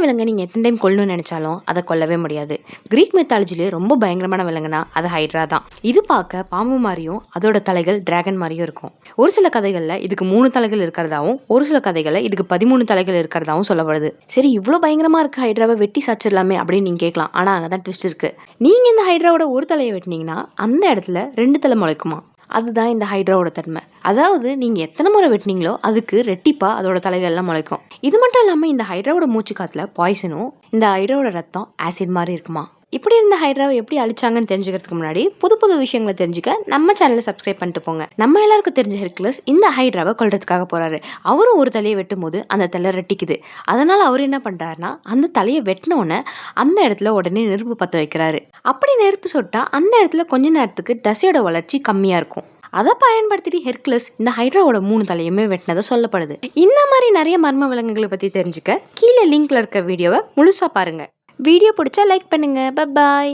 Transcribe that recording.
விலங்கை நீங்கள் எத்தனை டைம் கொல்லணும்னு நினச்சாலும் அதை கொல்லவே முடியாது. கிரீக் மெத்தாலஜிலே ரொம்ப பயங்கரமான விலங்குனா அது ஹைட்ரா தான். இது பார்க்க பாம்பு மாதிரியும் அதோட தலைகள் டிராகன் மாதிரியும் இருக்கும். ஒரு சில கதைகளில் இதுக்கு 3 தலைகள் இருக்கிறதாவும் ஒரு சில கதைகளில் இதுக்கு 13 தலைகள் இருக்கிறதாவும் சொல்லப்படுது. சரி, இவ்வளோ பயங்கரமாக இருக்க ஹைட்ராவை வெட்டி சாச்சிடலாமே அப்படின்னு நீங்கள் கேட்கலாம். ஆனால் அங்கே தான் ட்விஸ்ட் இருக்குது. நீங்கள் இந்த ஹைட்ராவோட ஒரு தலையை வெட்டினீங்கன்னா அந்த இடத்துல 2 தலை முளைக்குமா. அதுதான் இந்த ஹைட்ராவோட தன்மை. அதாவது நீங்கள் எத்தனை முறை வெட்டினீங்களோ அதுக்கு ரெட்டிப்பாக அதோட தலைகள்லாம் முளைக்கும். இது மட்டும் இல்லாமல் இந்த ஹைட்ராவோட மூச்சு காற்றுல பாய்சனும் இந்த ஹைட்ராவோட ரத்தம் ஆசிட் மாதிரி இருக்குமா. இப்படி இருந்த ஹைட்ராவை எப்படி அழிச்சாங்கன்னு தெரிஞ்சுக்கிறதுக்கு முன்னாடி புது புது விஷயங்களை தெரிஞ்சுக்க நம்ம சேனலை சப்ஸ்கிரைப் பண்ணிட்டு போங்க. நம்ம எல்லாருக்கும் தெரிஞ்ச ஹெர்குலஸ் இந்த ஹைட்ராவை கொல்றதுக்காக போறாரு. அவரும் ஒரு தலையை வெட்டும் போது அந்த தலை ரெட்டிக்குது. அதனால அவர் என்ன பண்றாருன்னா அந்த தலையை வெட்டினோடனே அந்த இடத்துல உடனே நெருப்பு பற்ற வைக்கிறாரு. அப்படி நெருப்பு சொட்டா அந்த இடத்துல கொஞ்ச நேரத்துக்கு தசையோட வளர்ச்சி கம்மியா இருக்கும். அதை பயன்படுத்திட்டு ஹெர்குலஸ் இந்த ஹைட்ராவோட 3 தலையுமே வெட்டினதை சொல்லப்படுது. இந்த மாதிரி நிறைய மர்ம விலங்குகளை பத்தி தெரிஞ்சுக்க கீழே லிங்க்ல இருக்க வீடியோவை முழுசா பாருங்க. வீடியோ பிடிச்சா லைக் பண்ணுங்க. Bye bye.